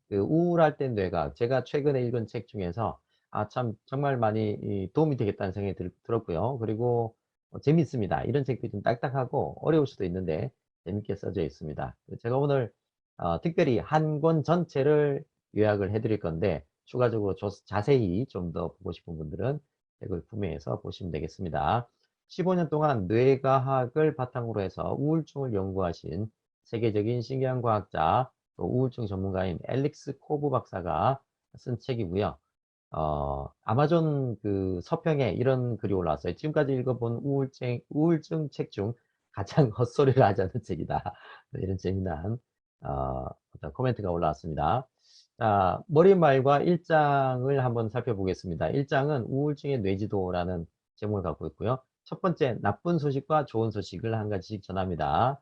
그 우울할 때 뇌가 제가 최근에 읽은 책 중에서 참 정말 많이 도움이 되겠다는 생각이 들었고요. 그리고 재밌습니다. 이런 책들이 좀 딱딱하고 어려울 수도 있는데 재밌게 써져 있습니다. 제가 오늘 특별히 한 권 전체를 요약을 해 드릴 건데 추가적으로 자세히 좀 더 보고 싶은 분들은 책을 구매해서 보시면 되겠습니다. 15년 동안 뇌과학을 바탕으로 해서 우울증을 연구하신 세계적인 신경과학자 또 우울증 전문가인 앨릭스 코브 박사가 쓴 책이고요. 아마존 그 서평에 이런 글이 올라왔어요. 지금까지 읽어본 우울증 책 중 가장 헛소리를 하지 않는 책이다. 이런 재미난 어떤 코멘트가 올라왔습니다. 자, 머릿말과 1장을 한번 살펴보겠습니다. 1장은 우울증의 뇌지도라는 제목을 갖고 있고요. 첫 번째, 나쁜 소식과 좋은 소식을 한 가지씩 전합니다.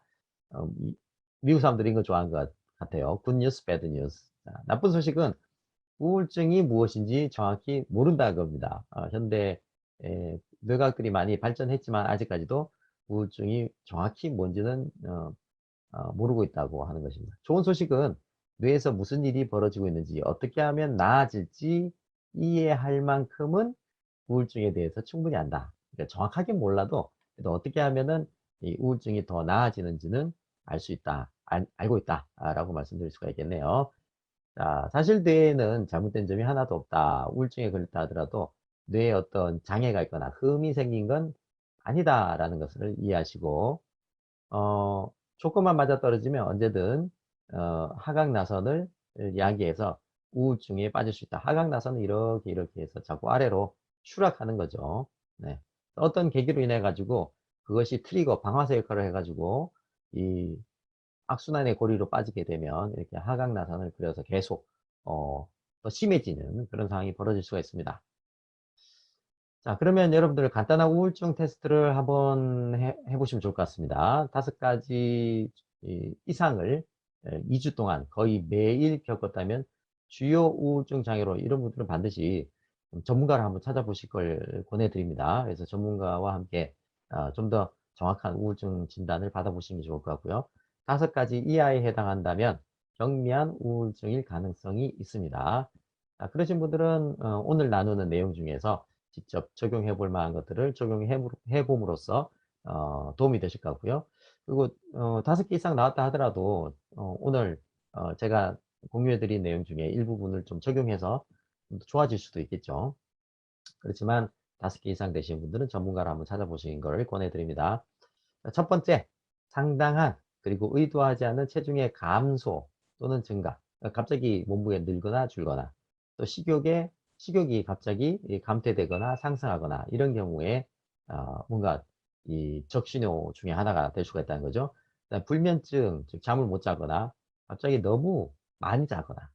미국 사람들이 이거 좋아하는 것 같아요. 굿 뉴스, 배드 뉴스. 나쁜 소식은 우울증이 무엇인지 정확히 모른다는 겁니다. 현대 뇌과학들이 많이 발전했지만 아직까지도 우울증이 정확히 뭔지는 모르고 있다고 하는 것입니다. 좋은 소식은 뇌에서 무슨 일이 벌어지고 있는지 어떻게 하면 나아질지 이해할 만큼은 우울증에 대해서 충분히 안다. 그러니까 정확하게 몰라도 그래도 어떻게 하면은 이 우울증이 더 나아지는지는 알 수 있다, 알고 있다라고 말씀드릴 수가 있겠네요. 자, 사실 뇌에는 잘못된 점이 하나도 없다. 우울증에 걸렸다 하더라도 뇌에 어떤 장애가 있거나 흠이 생긴 건 아니다라는 것을 이해하시고 조금만 맞아떨어지면 언제든 하강나선을 이야기해서 우울증에 빠질 수 있다. 하강나선은 이렇게 이렇게 해서 자꾸 아래로 추락하는 거죠. 네. 어떤 계기로 인해 가지고 그것이 트리거 방아쇠 역할을 해 가지고 이 악순환의 고리로 빠지게 되면 이렇게 하강나선을 그려서 계속 더 심해지는 그런 상황이 벌어질 수가 있습니다. 자, 그러면 여러분들 간단한 우울증 테스트를 한번 해보시면 좋을 것 같습니다. 5가지 이상을 2주 동안 거의 매일 겪었다면 주요 우울증 장애로 이런 분들은 반드시 전문가를 한번 찾아보실 걸 권해드립니다. 그래서 전문가와 함께 좀 더 정확한 우울증 진단을 받아보시는 게 좋을 것 같고요. 5가지 이하에 해당한다면 경미한 우울증일 가능성이 있습니다. 자, 그러신 분들은 오늘 나누는 내용 중에서 직접 적용해 볼 만한 것들을 적용해 봄으로써 도움이 되실 것 같고요. 그리고 5개 이상 나왔다 하더라도 오늘 제가 공유해 드린 내용 중에 일부분을 좀 적용해서 좀 더 좋아질 수도 있겠죠. 그렇지만 5개 이상 되신 분들은 전문가를 한번 찾아보시는 것을 권해 드립니다. 첫 번째, 상당한 그리고 의도하지 않은 체중의 감소 또는 증가. 갑자기 몸무게 늘거나 줄거나 또 식욕이 갑자기 감퇴되거나 상승하거나 이런 경우에 뭔가 이 적신호 중에 하나가 될 수가 있다는 거죠. 그다음 불면증, 즉 잠을 못 자거나 갑자기 너무 많이 자거나.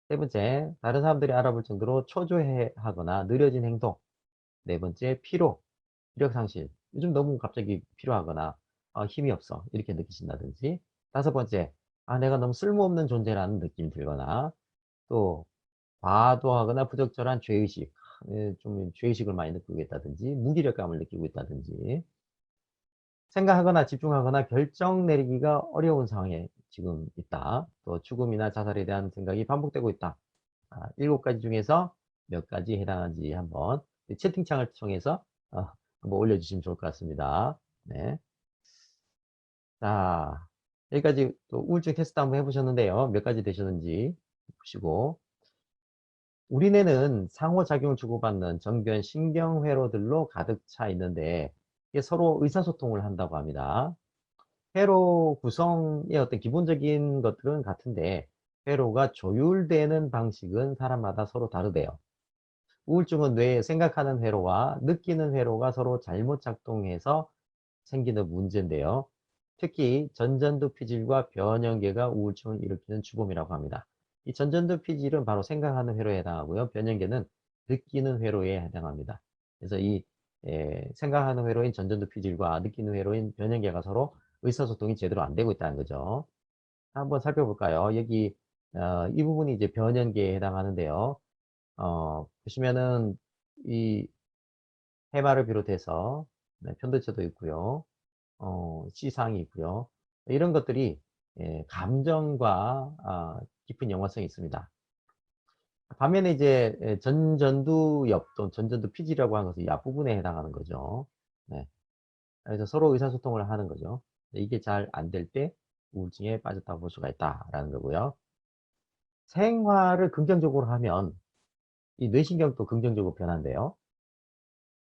세 번째, 다른 사람들이 알아볼 정도로 초조해하거나 느려진 행동. 네 번째, 피력 상실. 요즘 너무 갑자기 피로하거나 힘이 없어. 이렇게 느끼신다든지. 5번째, 내가 너무 쓸모없는 존재라는 느낌이 들거나 또 과도하거나 부적절한 죄의식, 좀 죄의식을 많이 느끼고 있다든지 무기력감을 느끼고 있다든지 생각하거나 집중하거나 결정 내리기가 어려운 상황에 지금 있다. 또 죽음이나 자살에 대한 생각이 반복되고 있다. 7가지 중에서 몇 가지 해당하는지 한번 채팅창을 통해서 한번 올려주시면 좋을 것 같습니다. 네. 자, 여기까지 또 우울증 테스트 한번 해보셨는데요. 몇 가지 되셨는지 보시고 우리 뇌는 상호작용을 주고받는 전변 신경회로들로 가득 차 있는데 이게 서로 의사소통을 한다고 합니다. 회로 구성의 어떤 기본적인 것들은 같은데 회로가 조율되는 방식은 사람마다 서로 다르대요. 우울증은 뇌에 생각하는 회로와 느끼는 회로가 서로 잘못 작동해서 생기는 문제인데요. 특히 전전두 피질과 변형계가 우울증을 일으키는 주범이라고 합니다. 이 전전두 피질은 바로 생각하는 회로에 해당하고요. 변형계는 느끼는 회로에 해당합니다. 그래서 이 생각하는 회로인 전전두 피질과 느끼는 회로인 변형계가 서로 의사소통이 제대로 안 되고 있다는 거죠. 한번 살펴볼까요? 여기 이 부분이 이제 변형계에 해당하는데요. 보시면은 이 해마를 비롯해서 네, 편도체도 있고요. C상이 있고요. 이런 것들이 감정과 깊은 연관성이 있습니다. 반면에 이제 전전두엽 또는 전전두 피질이라고 하는 것은 이 앞부분에 해당하는 거죠. 네. 그래서 서로 의사소통을 하는 거죠. 이게 잘 안 될 때 우울증에 빠졌다고 볼 수가 있다라는 거고요. 생활을 긍정적으로 하면 이 뇌신경도 긍정적으로 변한대요.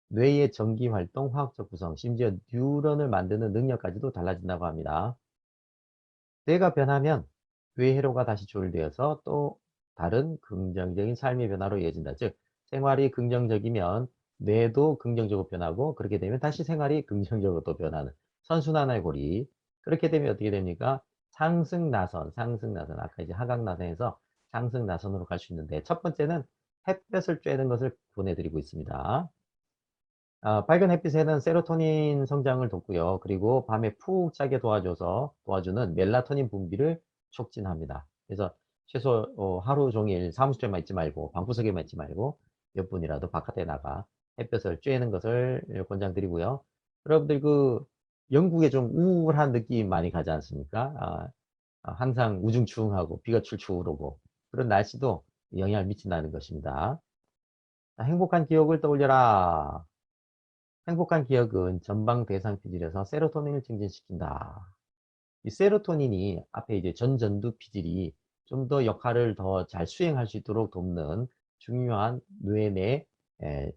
뇌의 전기 활동, 화학적 구성, 심지어 뉴런을 만드는 능력까지도 달라진다고 합니다. 뇌가 변하면 뇌회로가 다시 조율되어서 또 다른 긍정적인 삶의 변화로 이어진다. 즉, 생활이 긍정적이면 뇌도 긍정적으로 변하고, 그렇게 되면 다시 생활이 긍정적으로 또 변하는 선순환의 고리. 그렇게 되면 어떻게 됩니까? 상승나선, 상승나선. 아까 이제 하강나선에서 상승나선으로 갈 수 있는데, 첫 번째는 햇볕을 쬐는 것을 권해드리고 있습니다. 밝은 햇빛에는 세로토닌 성장을 돕고요. 그리고 밤에 푹 자게 도와주는 멜라토닌 분비를 촉진합니다. 그래서 최소 하루 종일 사무실에만 있지 말고, 방구석에만 있지 말고 몇 분이라도 바깥에 나가 햇볕을 쬐는 것을 권장드리고요. 여러분들 그 영국에 좀 우울한 느낌 많이 가지 않습니까? 항상 우중충하고 비가 출출 오고 그런 날씨도 영향을 미친다는 것입니다. 행복한 기억을 떠올려라. 행복한 기억은 전방 대상 피질에서 세로토닌을 증진시킨다. 이 세로토닌이 앞에 이제 전전두 피질이 좀 더 역할을 더 잘 수행할 수 있도록 돕는 중요한 뇌내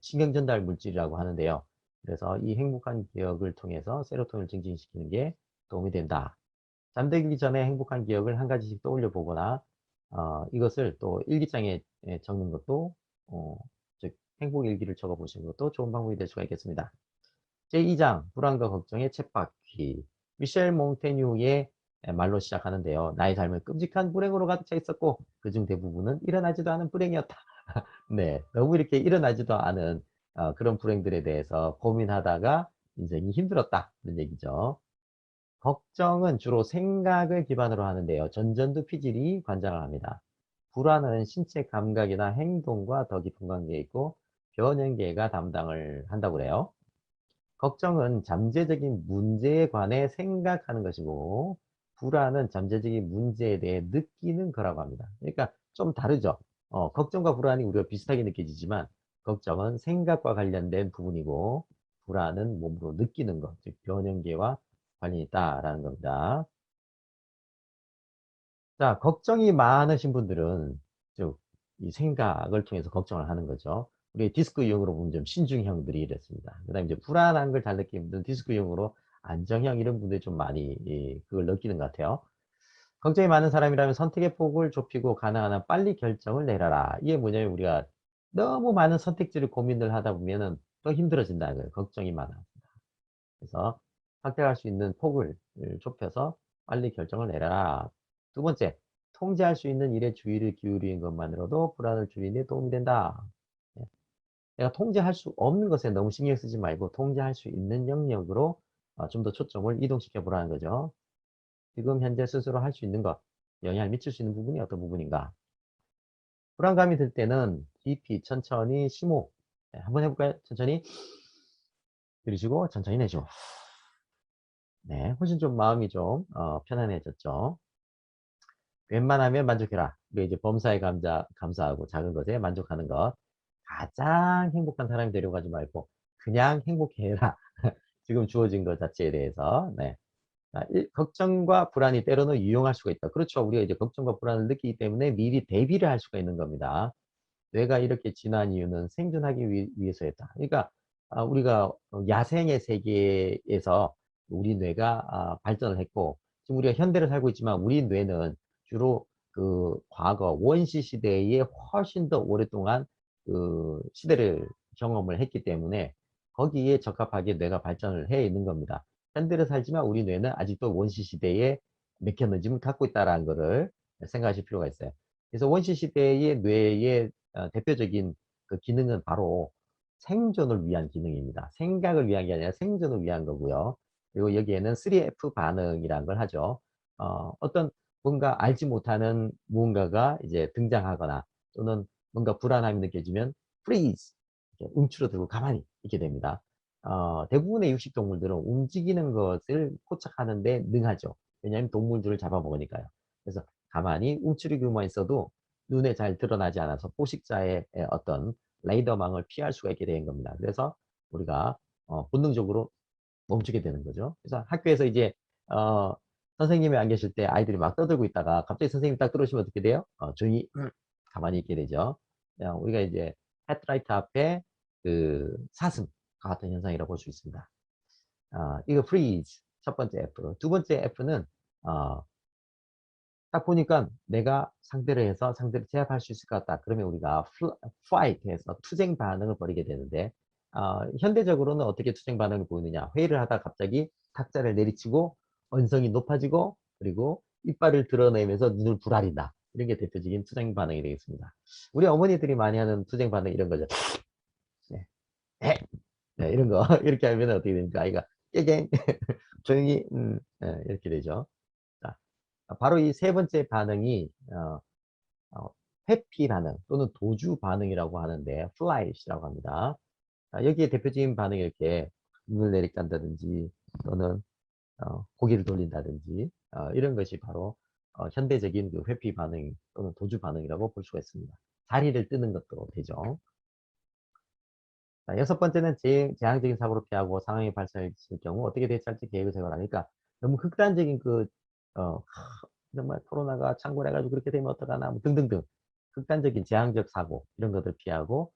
신경 전달 물질이라고 하는데요. 그래서 이 행복한 기억을 통해서 세로토닌을 증진시키는 게 도움이 된다. 잠들기 전에 행복한 기억을 한 가지씩 떠올려 보거나 이것을 또 일기장에 적는 것도 즉 행복 일기를 적어 보시는 것도 좋은 방법이 될 수가 있겠습니다. 제2장 불안과 걱정의 쳇바퀴. 미셸 몽테뉴의 말로 시작하는데요. 나의 삶은 끔찍한 불행으로 가득 차 있었고 그중 대부분은 일어나지도 않은 불행이었다. 네, 너무 이렇게 일어나지도 않은 그런 불행들에 대해서 고민하다가 인생이 힘들었다 이런 얘기죠. 걱정은 주로 생각을 기반으로 하는데요. 전전두 피질이 관장을 합니다. 불안은 신체 감각이나 행동과 더 깊은 관계에 있고 변연계가 담당을 한다고 그래요. 걱정은 잠재적인 문제에 관해 생각하는 것이고, 불안은 잠재적인 문제에 대해 느끼는 거라고 합니다. 그러니까 좀 다르죠. 걱정과 불안이 우리가 비슷하게 느껴지지만, 걱정은 생각과 관련된 부분이고, 불안은 몸으로 느끼는 것, 즉 변형계와 관련이 있다라는 겁니다. 자, 걱정이 많으신 분들은 즉 이 생각을 통해서 걱정을 하는 거죠. 우리 디스크 유형으로 보면 좀 신중형들이 이랬습니다. 그다음에 이제 불안한 걸 잘 느끼는 분들은 디스크 유형으로 안정형 이런 분들이 좀 많이 그걸 느끼는 것 같아요. 걱정이 많은 사람이라면 선택의 폭을 좁히고 가능한 한 빨리 결정을 내려라. 이게 뭐냐면 우리가 너무 많은 선택지를 고민을 하다 보면은 더 힘들어진다는 거예요. 걱정이 많아. 그래서 선택할 수 있는 폭을 좁혀서 빨리 결정을 내라. 두 번째, 통제할 수 있는 일에 주의를 기울이는 것만으로도 불안을 줄이는 데 도움이 된다. 예, 내가 통제할 수 없는 것에 너무 신경 쓰지 말고 통제할 수 있는 영역으로 좀 더 초점을 이동시켜 보라는 거죠. 지금 현재 스스로 할 수 있는 것, 영향을 미칠 수 있는 부분이 어떤 부분인가? 불안감이 들 때는 깊이 천천히 심호. 한번 해볼까요? 천천히 들이쉬고 천천히 내쉬고. 네, 훨씬 좀 마음이 좀 편안해졌죠. 웬만하면 만족해라. 우리 이제 범사에 감사하고 작은 것에 만족하는 것. 가장 행복한 사람이 되려고 하지 말고 그냥 행복해라. 지금 주어진 것 자체에 대해서. 네. 자, 걱정과 불안이 때로는 유용할 수가 있다. 그렇죠. 우리가 이제 걱정과 불안을 느끼기 때문에 미리 대비를 할 수가 있는 겁니다. 뇌가 이렇게 진화한 이유는 생존하기 위해서였다. 그러니까 우리가 야생의 세계에서 우리 뇌가 발전을 했고 지금 우리가 현대를 살고 있지만 우리 뇌는 주로 그 과거 원시 시대에 훨씬 더 오랫동안 그 시대를 경험을 했기 때문에 거기에 적합하게 뇌가 발전을 해 있는 겁니다. 현대를 살지만 우리 뇌는 아직도 원시 시대의 메커니즘을 갖고 있다는 것을 생각하실 필요가 있어요. 그래서 원시 시대의 뇌의 대표적인 그 기능은 바로 생존을 위한 기능입니다. 생각을 위한 게 아니라 생존을 위한 거고요. 그리고 여기에는 3F 반응이라는 걸 하죠. 어떤 뭔가 알지 못하는 무언가가 이제 등장하거나 또는 뭔가 불안함이 느껴지면 freeze, 이렇게 움츠러들고 가만히 있게 됩니다. 대부분의 육식 동물들은 움직이는 것을 포착하는 데 능하죠. 왜냐하면 동물들을 잡아먹으니까요. 그래서 가만히 움츠리고만 있어도 눈에 잘 드러나지 않아서 포식자의 어떤 레이더망을 피할 수가 있게 된 겁니다. 그래서 우리가 본능적으로 멈추게 되는 거죠. 그래서 학교에서 이제 어, 선생님이 안 계실 때 아이들이 막 떠들고 있다가 갑자기 선생님이 딱 들어오시면 어떻게 돼요? 조용히 가만히 있게 되죠. 그냥 우리가 이제 헤드라이트 앞에 그 사슴과 같은 현상이라고 볼 수 있습니다. 이거 freeze 첫 번째 F. 두 번째 F는 어, 딱 보니까 내가 상대를 해서 상대를 제압할 수 있을 것 같다. 그러면 우리가 flight해서 투쟁 반응을 벌이게 되는데 현대적으로는 어떻게 투쟁 반응을 보이느냐. 회의를 하다 갑자기 탁자를 내리치고 언성이 높아지고 그리고 이빨을 드러내면서 눈을 부라린다. 이런 게 대표적인 투쟁 반응이 되겠습니다. 우리 어머니들이 많이 하는 투쟁 반응 이런 거죠. 네. 네, 이런 거 이렇게 하면 어떻게 됩니까? 아이가 깨갱 조용히 네, 이렇게 되죠. 자, 바로 이 세 번째 반응이 회피 반응 또는 도주 반응이라고 하는데 플라이시라고 합니다. 여기에 대표적인 반응이 이렇게 눈을 내리깐다든지 또는 고개를 돌린다든지 이런 것이 바로 현대적인 그 회피 반응 또는 도주 반응이라고 볼 수가 있습니다. 다리를 뜨는 것도 되죠. 자, 여섯 번째는 재앙적인 사고를 피하고 상황이 발생했을 경우 어떻게 대처할지 계획을 세워라니까 너무 극단적인 정말 코로나가 창궐해가지고 그렇게 되면 어떡하나 뭐 등등등 극단적인 재앙적 사고 이런 것들 피하고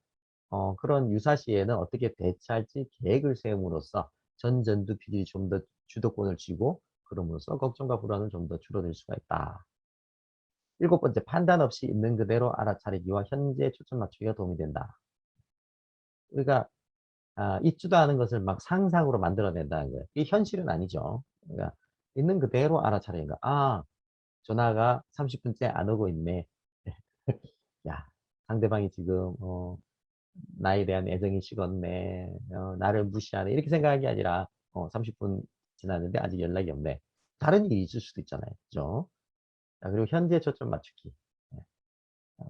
그런 유사시에는 어떻게 대처할지 계획을 세움으로써 전전두 PD 좀 더 주도권을 쥐고 그럼으로써 걱정과 불안은 좀 더 줄어들 수가 있다. 일곱 번째, 판단 없이 있는 그대로 알아차리기와 현재 초점 맞추기가 도움이 된다. 그러니까 있지도 않은 것을 막 상상으로 만들어낸다는 거예요. 이게 현실은 아니죠. 그러니까 있는 그대로 알아차리는 거. 전화가 30분째 안 오고 있네. 야, 상대방이 지금 나에 대한 애정이 식었네. 나를 무시하네. 이렇게 생각한 게 아니라 30분 지났는데 아직 연락이 없네. 다른 일이 있을 수도 있잖아요. 그죠? 자, 그리고 현재 초점 맞추기. 네. 어,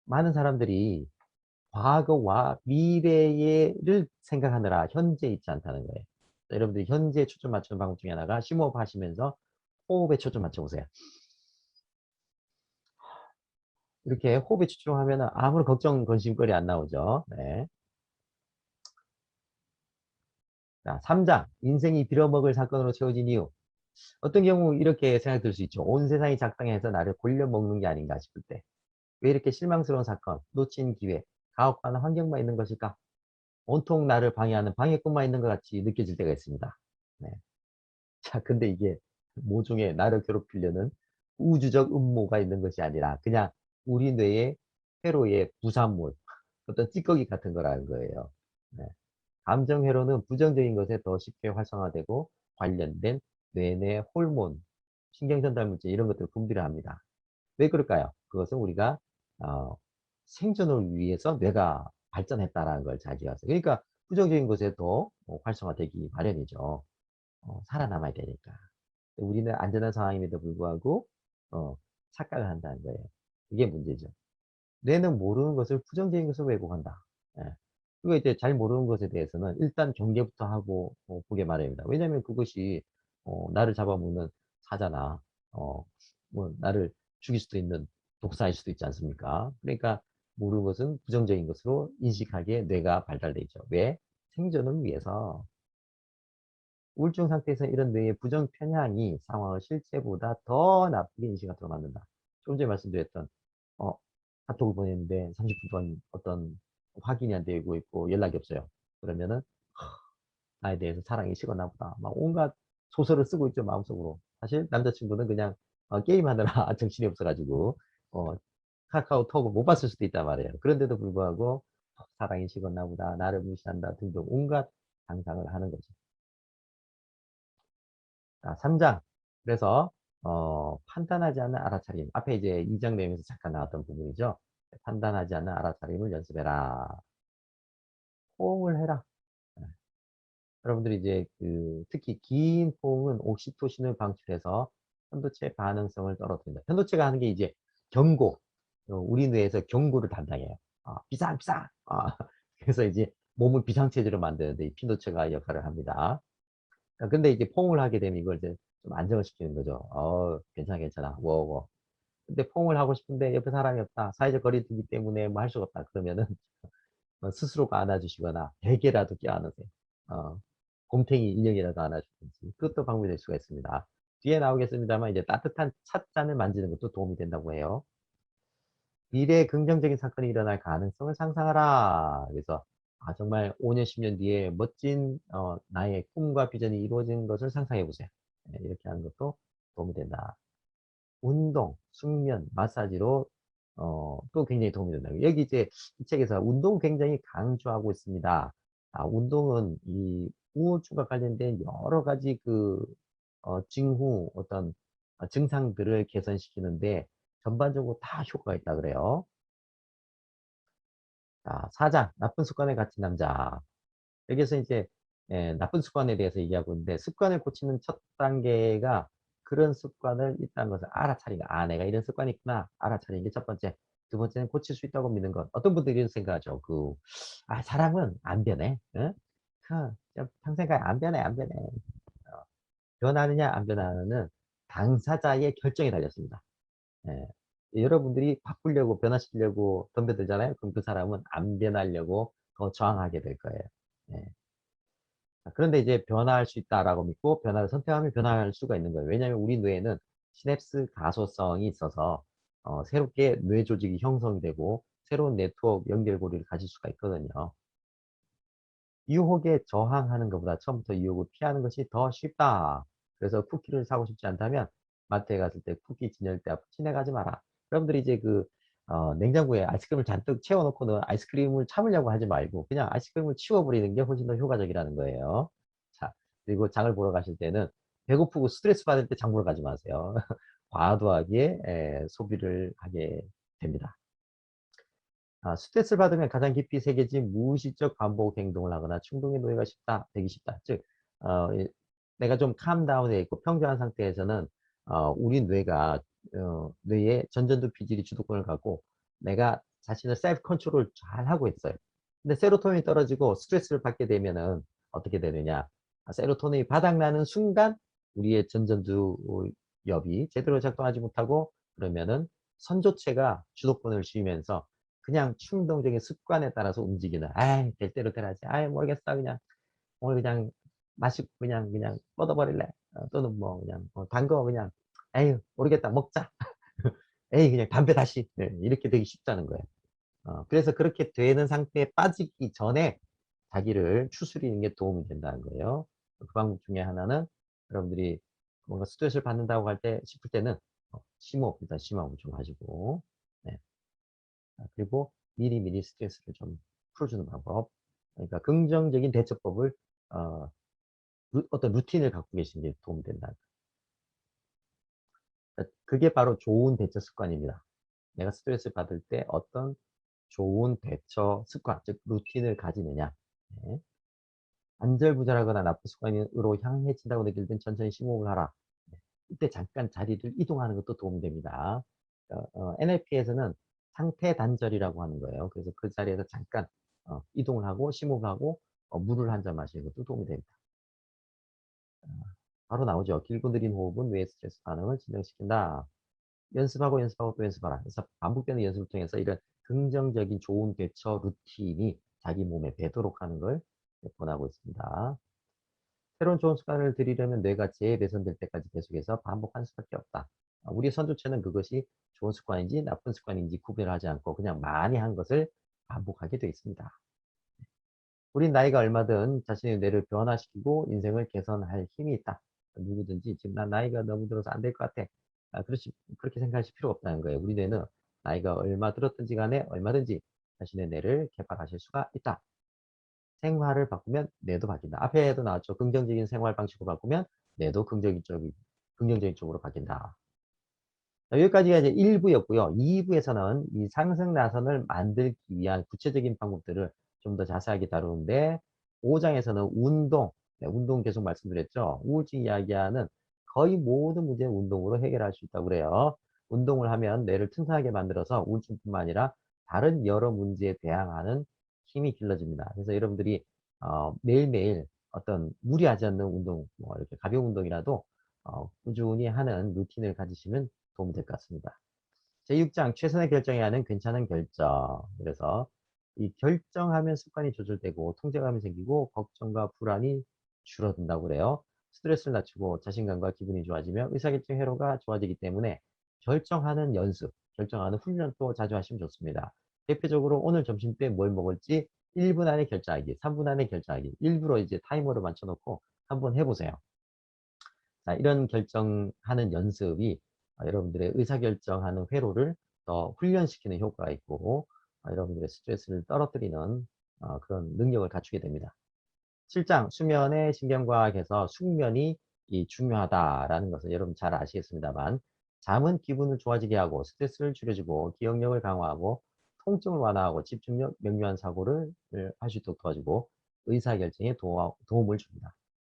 많은 사람들이 과거와 미래를 생각하느라 현재 있지 않다는 거예요. 자, 여러분들이 현재 초점 맞추는 방법 중에 하나가 심호흡 하시면서 호흡에 초점 맞춰보세요. 이렇게 호흡에 집중하면 아무런 걱정, 근심거리 안 나오죠. 네. 자, 3장. 인생이 빌어먹을 사건으로 채워진 이유. 어떤 경우 이렇게 생각 들 수 있죠. 온 세상이 작당해서 나를 골려먹는 게 아닌가 싶을 때. 왜 이렇게 실망스러운 사건, 놓친 기회, 가혹한 환경만 있는 것일까? 온통 나를 방해하는 방해꾼만 있는 것 같이 느껴질 때가 있습니다. 네. 자, 근데 이게 모종의 나를 괴롭히려는 우주적 음모가 있는 것이 아니라 그냥 우리 뇌의 회로의 부산물, 어떤 찌꺼기 같은 거라는 거예요. 네. 감정 회로는 부정적인 것에 더 쉽게 활성화되고 관련된 뇌내 호르몬, 신경전달 물질 이런 것들을 분비를 합니다. 왜 그럴까요? 그것은 우리가 어, 생존을 위해서 뇌가 발전했다라는 걸 잘 기억하세요. 그러니까 부정적인 것에 더 활성화되기 마련이죠. 살아남아야 되니까. 우리는 안전한 상황임에도 불구하고 착각을 한다는 거예요. 이게 문제죠. 뇌는 모르는 것을 부정적인 것으로 왜곡한다. 예. 그리고 이제 잘 모르는 것에 대해서는 일단 경계부터 하고 보게 마련입니다. 왜냐하면 그것이 나를 잡아먹는 사자나 뭐 나를 죽일 수도 있는 독사일 수도 있지 않습니까? 그러니까 모르는 것은 부정적인 것으로 인식하기에 뇌가 발달돼 있죠. 왜? 생존을 위해서. 우울증 상태에서 이런 뇌의 부정 편향이 상황을 실제보다 더 나쁘게 인식하도록 만든다. 좀 전에 말씀드렸던 어, 카톡을 보냈는데 30분 동안 어떤 확인이 안 되고 있고 연락이 없어요. 그러면은 나에 대해서 사랑이 식었나 보다. 막 온갖 소설을 쓰고 있죠, 마음속으로. 사실 남자친구는 그냥 게임하느라 정신이 없어가지고 어, 카카오톡을 못 봤을 수도 있단 말이에요. 그런데도 불구하고 사랑이 식었나 보다, 나를 무시한다 등등 온갖 상상을 하는 거죠. 자, 3장. 그래서 판단하지 않는 알아차림. 앞에 이제 2장 내용에서 잠깐 나왔던 부분이죠. 판단하지 않는 알아차림을 연습해라. 포옹을 해라. 네. 여러분들이 이제 특히 긴 포옹은 옥시토신을 방출해서 편도체 반응성을 떨어뜨린다. 편도체가 하는 게 이제 경고. 우리 뇌에서 경고를 담당해요. 비상, 비상. 그래서 이제 몸을 비상체제로 만드는데 이 편도체가 역할을 합니다. 근데 이제 포옹을 하게 되면 이걸 이제 좀 안정을 시키는 거죠. 괜찮아, 괜찮아. 워워. 근데 포옹을 하고 싶은데 옆에 사람이 없다. 사회적 거리두기 때문에 뭐 할 수가 없다. 그러면은 스스로가 안아주시거나 베개라도 껴안으세요. 어, 곰탱이 인형이라도 안아주든지 그것도 방법이 될 수가 있습니다. 뒤에 나오겠습니다만 이제 따뜻한 찻잔을 만지는 것도 도움이 된다고 해요. 미래에 긍정적인 사건이 일어날 가능성을 상상하라. 그래서 정말 5년, 10년 뒤에 멋진 나의 꿈과 비전이 이루어지는 것을 상상해 보세요. 네, 이렇게 하는 것도 도움이 된다. 운동, 숙면, 마사지로 또 굉장히 도움이 된다. 여기 이제 이 책에서 운동 굉장히 강조하고 있습니다. 운동은 이 우울증과 관련된 여러 가지 그 징후 어떤 증상들을 개선시키는데 전반적으로 다 효과가 있다 그래요. 자, 4장 나쁜 습관에 갇힌 남자. 여기서 이제 나쁜 습관에 대해서 얘기하고 있는데 습관을 고치는 첫 단계가 그런 습관을 있다는 것을 알아차리는 내가 이런 습관이 있구나 알아차리는 게 첫 번째. 두 번째는 고칠 수 있다고 믿는 것. 어떤 분들이 이런 생각하죠. 사람은 안 변해. 응? 평생까지 안 변해 안 변해. 변하느냐 안 변하느냐는 당사자의 결정에 달렸습니다. 예. 여러분들이 바꾸려고 변화시키려고 덤벼들잖아요. 그럼 그 사람은 안 변하려고 더 저항하게 될 거예요. 예. 그런데 이제 변화할 수 있다라고 믿고 변화를 선택하면 변화할 수가 있는 거예요. 왜냐하면 우리 뇌에는 시냅스 가소성이 있어서 새롭게 뇌 조직이 형성되고 새로운 네트워크 연결고리를 가질 수가 있거든요. 유혹에 저항하는 것보다 처음부터 유혹을 피하는 것이 더 쉽다. 그래서 쿠키를 사고 싶지 않다면 마트에 갔을 때 쿠키 진열대 앞 지나가지 마라. 여러분들이 이제 냉장고에 아이스크림을 잔뜩 채워놓고는 아이스크림을 참으려고 하지 말고 그냥 아이스크림을 치워버리는 게 훨씬 더 효과적이라는 거예요. 자, 그리고 장을 보러 가실 때는 배고프고 스트레스 받을 때 장 보러 가지 마세요. 과도하게 소비를 하게 됩니다. 스트레스를 받으면 가장 깊이 새겨진 무의식적 반복 행동을 하거나 충동의 노예가 되기 쉽다. 즉, 내가 좀 캄다운해 있고 평정한 상태에서는 우리 뇌의 전전두 피질이 주도권을 갖고 내가 자신을 셀프 컨트롤 잘 하고 있어요. 근데 세로토닌이 떨어지고 스트레스를 받게 되면은 어떻게 되느냐? 세로토닌이 바닥나는 순간 우리의 전전두 엽이 제대로 작동하지 못하고 그러면은 선조체가 주도권을 쥐면서 그냥 충동적인 습관에 따라서 움직이는 아이 될 대로 되라지 아이 모르겠어 그냥 오늘 그냥 마시고 그냥 뻗어버릴래 또는 뭐 그냥 단 거 그냥 에휴 모르겠다 먹자 에이 그냥 담배 다시 네, 이렇게 되기 쉽다는 거예요. 그래서 그렇게 되는 상태에 빠지기 전에 자기를 추스리는 게 도움이 된다는 거예요. 그 방법 중에 하나는 여러분들이 뭔가 스트레스를 받는다고 할 때 싶을 때는 심호흡 일단 심호흡 좀 하시고 네. 그리고 미리미리 스트레스를 좀 풀어주는 방법. 그러니까 긍정적인 대처법을 어, 어떤 루틴을 갖고 계신 게 도움이 된다. 그러니까 그게 바로 좋은 대처 습관입니다. 내가 스트레스를 받을 때 어떤 좋은 대처 습관, 즉 루틴을 가지느냐. 네. 안절부절하거나 나쁜 습관으로 향해진다고 느낄 땐 천천히 심호흡을 하라. 네. 이때 잠깐 자리를 이동하는 것도 도움이 됩니다. NLP에서는 상태 단절이라고 하는 거예요. 그래서 그 자리에서 잠깐 이동을 하고 심호흡을 하고 물을 한 잔 마시는 것도 도움이 됩니다. 바로 나오죠. 길고 느린 호흡은 뇌의 스트레스 반응을 진정시킨다. 연습하고 연습하고 또 연습하라. 그래서 반복되는 연습을 통해서 이런 긍정적인 좋은 대처 루틴이 자기 몸에 배도록 하는 걸 권하고 있습니다. 새로운 좋은 습관을 들이려면 뇌가 재배선될 때까지 계속해서 반복할 수밖에 없다. 우리 선조체는 그것이 좋은 습관인지 나쁜 습관인지 구별하지 않고 그냥 많이 한 것을 반복하게 되어 있습니다. 우린 나이가 얼마든 자신의 뇌를 변화시키고 인생을 개선할 힘이 있다. 누구든지 지금 난 나이가 너무 들어서 안 될 것 같아. 그렇게 생각하실 필요가 없다는 거예요. 우리 뇌는 나이가 얼마 들었든지 간에 얼마든지 자신의 뇌를 개발하실 수가 있다. 생활을 바꾸면 뇌도 바뀐다. 앞에도 나왔죠. 긍정적인 생활 방식으로 바꾸면 뇌도 긍정적인 쪽으로 바뀐다. 자, 여기까지가 이제 1부였고요. 2부에서는 이 상승 나선을 만들기 위한 구체적인 방법들을 좀 더 자세하게 다루는데 5장에서는 운동, 네, 운동 계속 말씀드렸죠. 우울증 이야기하는 거의 모든 문제는 운동으로 해결할 수 있다고 그래요. 운동을 하면 뇌를 튼튼하게 만들어서 우울증뿐만 아니라 다른 여러 문제에 대항하는 힘이 길러집니다. 그래서 여러분들이 매일매일 어떤 무리하지 않는 운동, 뭐 이렇게 가벼운 운동이라도 꾸준히 하는 루틴을 가지시면 도움이 될 것 같습니다. 제6장 최선의 결정해야 하는 괜찮은 결정. 그래서 이 결정하면 습관이 조절되고 통제감이 생기고 걱정과 불안이 줄어든다고 그래요. 스트레스를 낮추고 자신감과 기분이 좋아지며 의사결정 회로가 좋아지기 때문에 결정하는 연습, 결정하는 훈련도 자주 하시면 좋습니다. 대표적으로 오늘 점심 때 뭘 먹을지 1분 안에 결정하기, 3분 안에 결정하기. 일부러 이제 타이머를 맞춰놓고 한번 해보세요. 자, 이런 결정하는 연습이 여러분들의 의사결정하는 회로를 더 훈련시키는 효과가 있고 여러분들의 스트레스를 떨어뜨리는 그런 능력을 갖추게 됩니다. 7장 수면의 신경과학에서 숙면이 중요하다라는 것을 여러분 잘 아시겠습니다만 잠은 기분을 좋아지게 하고 스트레스를 줄여주고 기억력을 강화하고 통증을 완화하고 집중력, 명료한 사고를 할 수 있도록 도와주고 의사결정에 도움을 줍니다.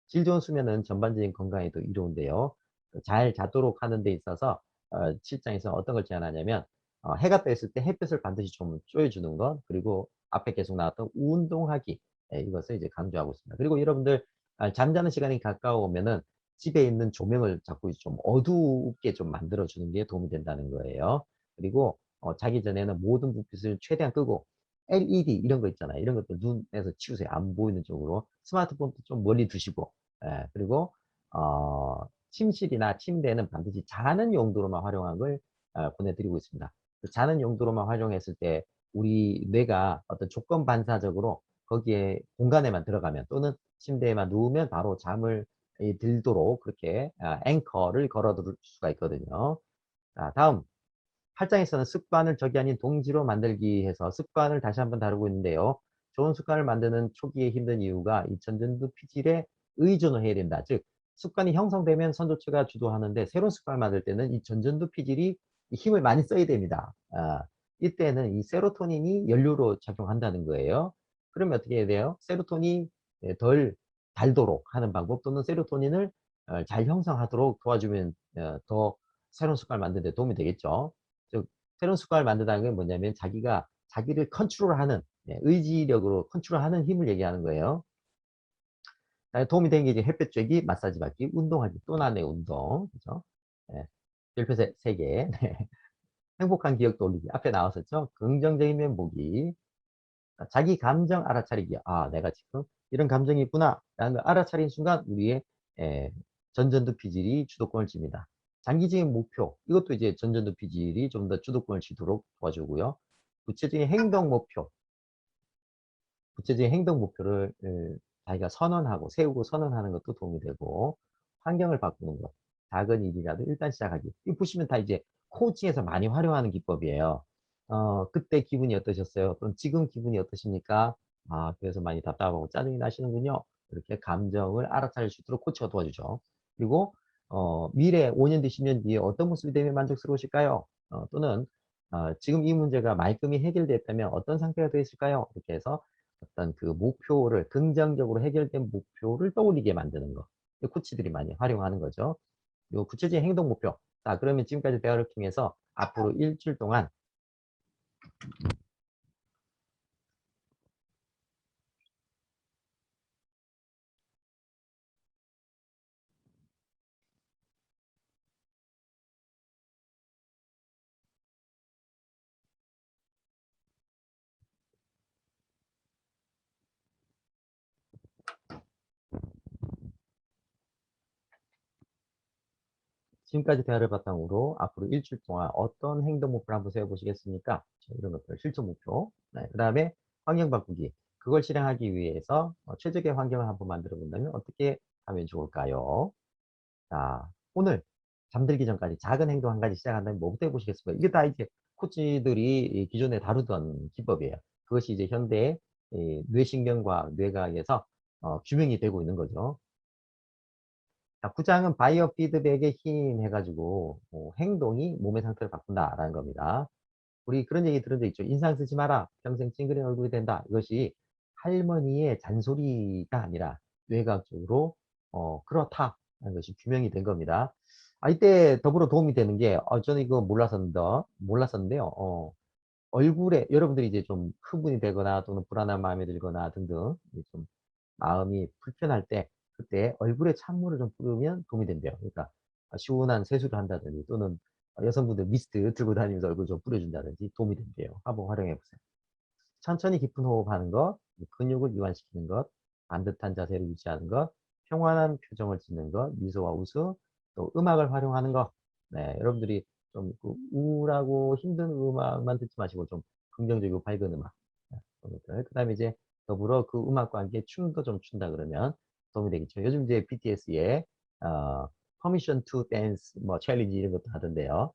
질 좋은 수면은 전반적인 건강에도 이로운데요. 잘 자도록 하는 데 있어서 7장에서 어떤 걸 제안하냐면 해가 떠 있을 때 햇볕을 반드시 좀 쬐어주는 것, 그리고 앞에 계속 나왔던 운동하기, 이것을 이제 강조하고 있습니다. 그리고 여러분들 잠자는 시간이 가까워오면은 집에 있는 조명을 자꾸 좀 어둡게 좀 만들어주는 게 도움이 된다는 거예요. 그리고 자기 전에는 모든 불빛을 최대한 끄고 LED 이런 거 있잖아요. 이런 것들 눈에서 치우세요. 안 보이는 쪽으로. 스마트폰도 좀 멀리 두시고, 그리고 침실이나 침대는 반드시 자는 용도로만 활용한 걸 보내드리고 있습니다. 자는 용도로만 활용했을 때 우리 뇌가 어떤 조건 반사적으로 거기에 공간에만 들어가면 또는 침대에만 누우면 바로 잠을 들도록 그렇게 앵커를 걸어둘 수가 있거든요. 자, 다음 8장에서는 습관을 적이 아닌 동지로 만들기 해서 습관을 다시 한번 다루고 있는데요. 좋은 습관을 만드는 초기에 힘든 이유가 이 전전두 피질에 의존을 해야 된다. 즉 습관이 형성되면 선조체가 주도하는데 새로운 습관을 만들 때는 이 전전두 피질이 힘을 많이 써야 됩니다. 이때는 이 세로토닌이 연료로 작용한다는 거예요. 그러면 어떻게 해야 돼요? 세로토닌이 덜 달도록 하는 방법 또는 세로토닌을 잘 형성하도록 도와주면 더 새로운 습관을 만드는 데 도움이 되겠죠. 즉 새로운 습관을 만든다는 게 뭐냐면 자기가 자기를 컨트롤하는 의지력으로 컨트롤하는 힘을 얘기하는 거예요. 도움이 되는 게 이제 햇볕 쬐기, 마사지 받기, 운동하기, 또 나네 운동, 그죠? 예, 별표 3개. 행복한 기억 떠올리기 앞에 나왔었죠. 긍정적인 면 보기, 자기 감정 알아차리기. 아, 내가 지금 이런 감정이 있구나 라는 걸 알아차린 순간 우리의 에, 전전두 피질이 주도권을 쥡니다. 장기적인 목표, 이것도 이제 전전두 피질이 좀 더 주도권을 쥐도록 도와주고요. 구체적인 행동 목표, 구체적인 행동 목표를 자기가 선언하고 세우고 선언하는 것도 도움이 되고, 환경을 바꾸는 것, 작은 일이라도 일단 시작하기. 이거 보시면 다 이제 코칭에서 많이 활용하는 기법이에요. 그때 기분이 어떠셨어요? 또는 지금 기분이 어떠십니까? 아, 그래서 많이 답답하고 짜증이 나시는군요. 이렇게 감정을 알아차릴 수 있도록 코치가 도와주죠. 그리고 미래 5년 뒤, 10년 뒤에 어떤 모습이 되면 만족스러우실까요? 또는 지금 이 문제가 말끔히 해결됐다면 어떤 상태가 되었을까요? 이렇게 해서 어떤 그 목표를 긍정적으로 해결된 목표를 떠올리게 만드는 거. 코치들이 많이 활용하는 거죠. 요 구체적인 행동 목표. 자, 그러면 지금까지 대화를 통해서 앞으로 일주일 동안 지금까지 대화를 바탕으로 앞으로 일주일 동안 어떤 행동 목표를 한번 세워보시겠습니까? 자, 이런 것들 실천 목표. 네, 그 다음에 환경 바꾸기. 그걸 실행하기 위해서 최적의 환경을 한번 만들어 본다면 어떻게 하면 좋을까요? 자, 오늘 잠들기 전까지 작은 행동 한 가지 시작한다면 뭐부터 해보시겠습니까? 이게 다 이제 코치들이 기존에 다루던 기법이에요. 그것이 이제 현대의 뇌신경과학, 뇌과학에서 규명이 되고 있는 거죠. 자, 9장은 바이오 피드백의 힘 해가지고 행동이 몸의 상태를 바꾼다라는 겁니다. 우리 그런 얘기 들은 적 있죠. 인상 쓰지 마라. 평생 찡그린 얼굴이 된다. 이것이 할머니의 잔소리가 아니라 뇌과학적으로 그렇다는 것이 규명이 된 겁니다. 이때 더불어 도움이 되는 게 저는 이거 몰랐었는데요. 얼굴에 여러분들이 이제 좀 흥분이 되거나 또는 불안한 마음이 들거나 등등 좀 마음이 불편할 때 그때 얼굴에 찬물을 좀 뿌리면 도움이 된대요. 그러니까 시원한 세수를 한다든지 또는 여성분들 미스트 들고 다니면서 얼굴 좀 뿌려준다든지 도움이 된대요. 한번 활용해 보세요. 천천히 깊은 호흡하는 것, 근육을 이완시키는 것, 반듯한 자세를 유지하는 것, 평안한 표정을 짓는 것, 미소와 웃음, 또 음악을 활용하는 것. 네, 여러분들이 좀 그 우울하고 힘든 음악만 듣지 마시고 좀 긍정적이고 밝은 음악. 네, 그다음에 이제 더불어 그 음악과 함께 춤도 좀 춘다 그러면 도움이 되겠죠. 요즘 이제 BTS의 Permission to Dance 뭐 챌린지 이런 것도 하던데요.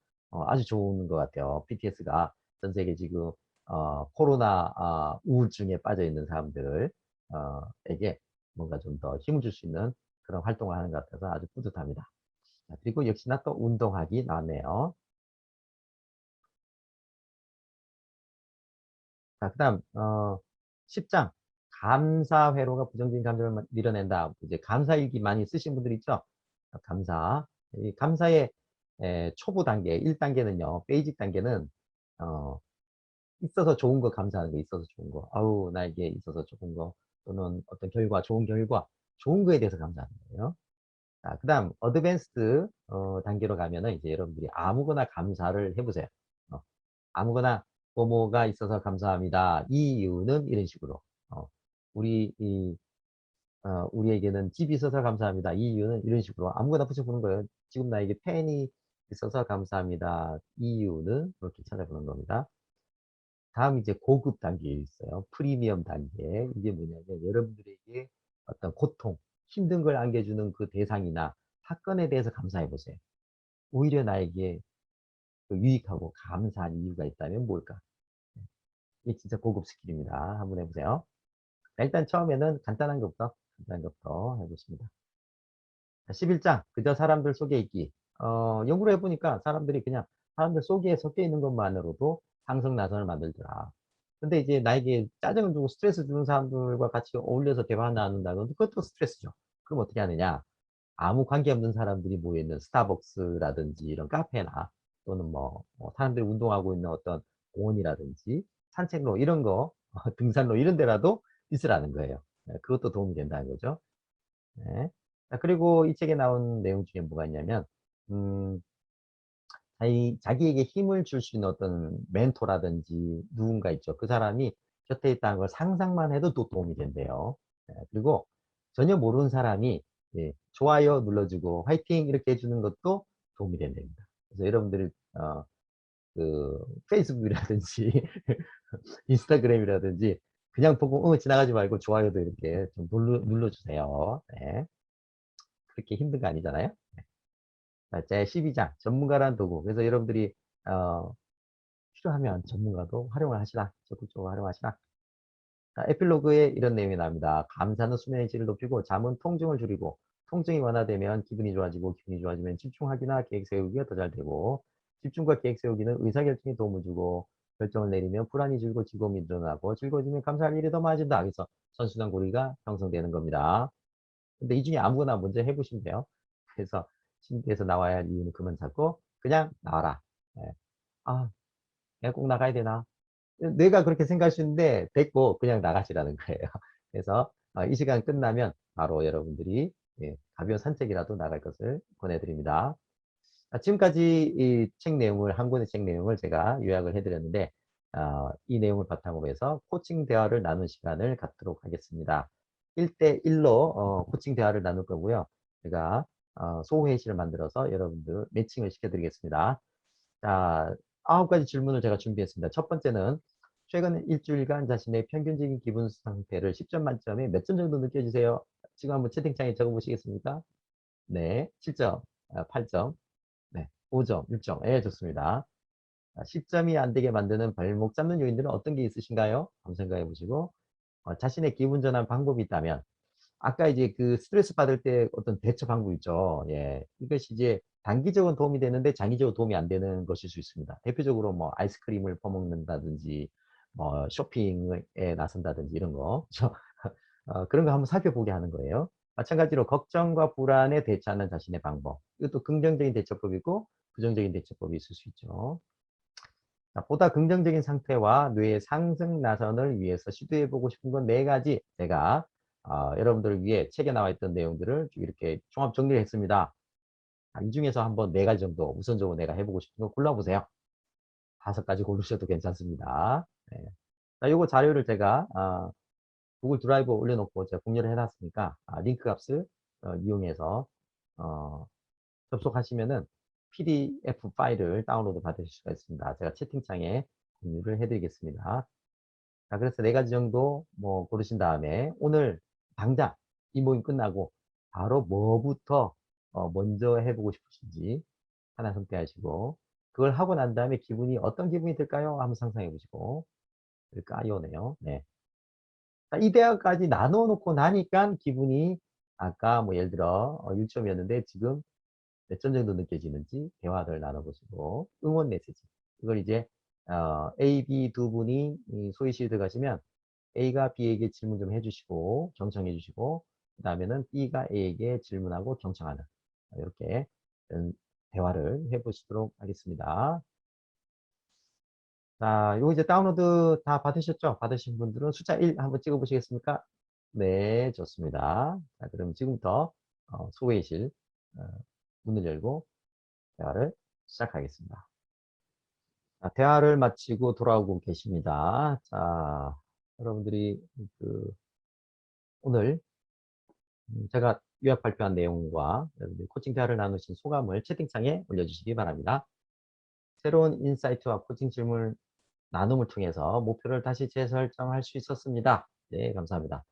아주 좋은 것 같아요. BTS가 전 세계 지금 코로나 우울증에 빠져 있는 사람들 에게 뭔가 좀 더 힘을 줄 수 있는 그런 활동을 하는 것 같아서 아주 뿌듯합니다. 자, 그리고 역시나 또 운동하기 나왔네요. 자, 그다음 10장 감사 회로가 부정적인 감정을 밀어낸다. 이제 감사일기 많이 쓰신 분들 있죠? 감사. 이 감사의 초보 단계 1단계는요. 베이직 단계는 어, 있어서 좋은 거 감사하는 거, 있어서 좋은 거. 아우, 나에게 있어서 좋은 거, 또는 어떤 결과, 좋은 결과, 좋은 거에 대해서 감사하는 거예요. 자, 그 다음, 어드밴스드 단계로 가면은 이제 여러분들이 아무거나 감사를 해보세요. 어, 아무거나 뭐뭐가 있어서 감사합니다. 이 이유는 이런 식으로. 어, 우리, 우리에게는 집이 있어서 감사합니다. 이 이유는 이런 식으로 아무거나 붙여보는 거예요. 지금 나에게 펜이 있어서 감사합니다. 이 이유는 그렇게 찾아보는 겁니다. 다음 이제 고급 단계에 있어요. 프리미엄 단계. 이게 뭐냐면 여러분들에게 어떤 고통, 힘든 걸 안겨주는 그 대상이나 사건에 대해서 감사해 보세요. 오히려 나에게 그 유익하고 감사한 이유가 있다면 뭘까? 이게 진짜 고급 스킬입니다. 한번 해보세요. 일단 처음에는 간단한 것부터 해보십니다. 11장, 그저 사람들 속에 있기. 연구를 해보니까 사람들이 그냥 사람들 속에 섞여 있는 것만으로도 상승 나선을 만들더라. 근데 이제 나에게 짜증을 주고 스트레스 주는 사람들과 같이 어울려서 대화 나눈다는 그것도 스트레스죠. 그럼 어떻게 하느냐? 아무 관계없는 사람들이 모여있는 스타벅스라든지 이런 카페나 또는 뭐 사람들이 운동하고 있는 어떤 공원이라든지 산책로 이런 거, 등산로 이런 데라도 있으라는 거예요. 네, 그것도 도움이 된다는 거죠. 네. 자, 그리고 이 책에 나온 내용 중에 뭐가 있냐면, 음, 자기에게 힘을 줄 수 있는 어떤 멘토라든지 누군가 있죠. 그 사람이 곁에 있다는 걸 상상만 해도 또 도움이 된대요. 그리고 전혀 모르는 사람이 좋아요 눌러주고 화이팅 이렇게 해주는 것도 도움이 된답니다. 그래서 여러분들이 그 페이스북이라든지 인스타그램이라든지 그냥 보고 지나가지 말고 좋아요도 이렇게 좀 눌러주세요. 네. 그렇게 힘든 거 아니잖아요. 자, 제 12장 전문가란 도구. 그래서 여러분들이 어, 필요하면 전문가도 활용을 하시라. 적극적으로 활용하시라. 자, 에필로그에 이런 내용이 나옵니다. 감사는 수면의 질을 높이고 잠은 통증을 줄이고 통증이 완화되면 기분이 좋아지고 기분이 좋아지면 집중하기나 계획 세우기가 더 잘 되고 집중과 계획 세우기는 의사결정에 도움을 주고 결정을 내리면 불안이 줄고 즐거움이 늘어나고 즐거워지면 감사할 일이 더 많아진다. 그래서 선순환 고리가 형성되는 겁니다. 근데 이 중에 아무거나 먼저 해보시면 돼요. 그래서 침대에서 나와야 할 이유는 그만 잡고 그냥 나와라. 예. 아, 내가 꼭 나가야 되나? 내가 그렇게 생각할 수 있는데 됐고 그냥 나가시라는 거예요. 그래서 이 시간 끝나면 바로 여러분들이 가벼운 산책이라도 나갈 것을 권해드립니다. 지금까지 이 책 내용을 한 권의 책 내용을 제가 요약을 해드렸는데 이 내용을 바탕으로 해서 코칭 대화를 나눈 시간을 갖도록 하겠습니다. 1대1로 코칭 대화를 나눌 거고요. 제가 소회의실을 만들어서 여러분들 매칭을 시켜드리겠습니다. 자, 9가지 질문을 제가 준비했습니다. 첫 번째는 최근 일주일간 자신의 평균적인 기분 상태를 10점 만점에 몇 점 정도 느껴지세요? 지금 한번 채팅창에 적어보시겠습니까? 네, 7점, 8점, 네, 5점, 6점. 예, 좋습니다. 10점이 안 되게 만드는 발목 잡는 요인들은 어떤 게 있으신가요? 한번 생각해 보시고, 자신의 기분 전환 방법이 있다면, 아까 이제 그 스트레스 받을 때 어떤 대처 방법 있죠. 예. 이것이 이제 단기적으로 도움이 되는데 장기적으로 도움이 안 되는 것일 수 있습니다. 대표적으로 뭐 아이스크림을 퍼먹는다든지, 뭐 쇼핑에 나선다든지 이런 거. 그런 거 한번 살펴보게 하는 거예요. 마찬가지로 걱정과 불안에 대처하는 자신의 방법. 이것도 긍정적인 대처법이 있고 부정적인 대처법이 있을 수 있죠. 자, 보다 긍정적인 상태와 뇌의 상승 나선을 위해서 시도해보고 싶은 건 4가지 제가 여러분들을 위해 책에 나와 있던 내용들을 이렇게 종합 정리를 했습니다. 이 중에서 한번 4가지 정도 우선적으로 내가 해보고 싶은 거 골라보세요. 5가지 고르셔도 괜찮습니다. 네. 자, 요거 자료를 제가 구글 드라이브에 올려놓고 제가 공유를 해놨으니까 링크 값을 이용해서 어, 접속하시면은 PDF 파일을 다운로드 받으실 수가 있습니다. 제가 채팅창에 공유를 해드리겠습니다. 자, 그래서 4가지 정도 뭐 고르신 다음에 오늘 당장 이 모임 끝나고 바로 뭐부터 먼저 해보고 싶으신지 하나 선택하시고 그걸 하고 난 다음에 기분이 어떤 기분이 들까요? 한번 상상해 보시고 들까요네요. 네. 자, 이 대화까지 나눠 놓고 나니까 기분이 아까 뭐 예를 들어 1점이었는데 지금 몇 점 정도 느껴지는지 대화를 나눠보시고 응원 메시지 이걸 이제 A, B 두 분이 소위실 들어가시면 A가 B에게 질문 좀 해주시고 경청해 주시고 그 다음에는 B가 A에게 질문하고 경청하는 이렇게 대화를 해보시도록 하겠습니다. 자, 이거 이제 다운로드 다 받으셨죠? 받으신 분들은 숫자 1 한번 찍어 보시겠습니까? 네, 좋습니다. 자, 그럼 지금부터 소회의실 어, 문을 열고 대화를 시작하겠습니다. 자, 대화를 마치고 돌아오고 계십니다. 자, 여러분들이 오늘 제가 요약 발표한 내용과 여러분들 코칭 대화를 나누신 소감을 채팅창에 올려주시기 바랍니다. 새로운 인사이트와 코칭 질문 나눔을 통해서 목표를 다시 재설정할 수 있었습니다. 네, 감사합니다.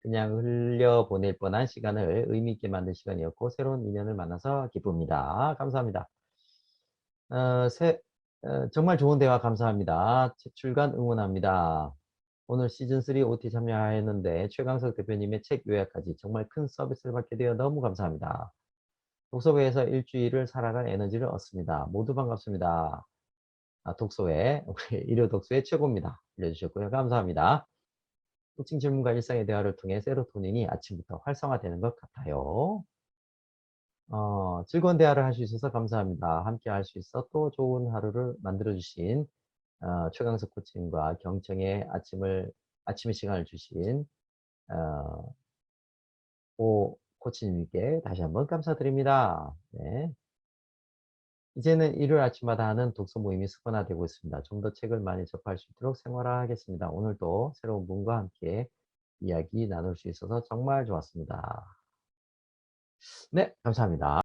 그냥 흘려보낼 뻔한 시간을 의미 있게 만든 시간이었고 새로운 인연을 만나서 기쁩니다. 감사합니다. 어, 새, 정말 좋은 대화 감사합니다. 책 출간 응원합니다. 오늘 시즌3 OT 참여하였는데 최강석 대표님의 책 요약까지 정말 큰 서비스를 받게 되어 너무 감사합니다. 독서회에서 일주일을 살아갈 에너지를 얻습니다. 모두 반갑습니다. 독서회, 우리 일요 독서회 최고입니다. 알려주셨고요. 감사합니다. 코칭 질문과 일상의 대화를 통해 세로토닌이 아침부터 활성화되는 것 같아요. 즐거운 대화를 할 수 있어서 감사합니다. 함께 할 수 있어 또 좋은 하루를 만들어주신 최강석 코치님과 경청의 아침의 시간을 주신 어, 오 코치님께 다시 한번 감사드립니다. 네. 이제는 일요일 아침마다 하는 독서 모임이 습관화되고 있습니다. 좀 더 책을 많이 접할 수 있도록 생활화하겠습니다. 오늘도 새로운 분과 함께 이야기 나눌 수 있어서 정말 좋았습니다. 네, 감사합니다.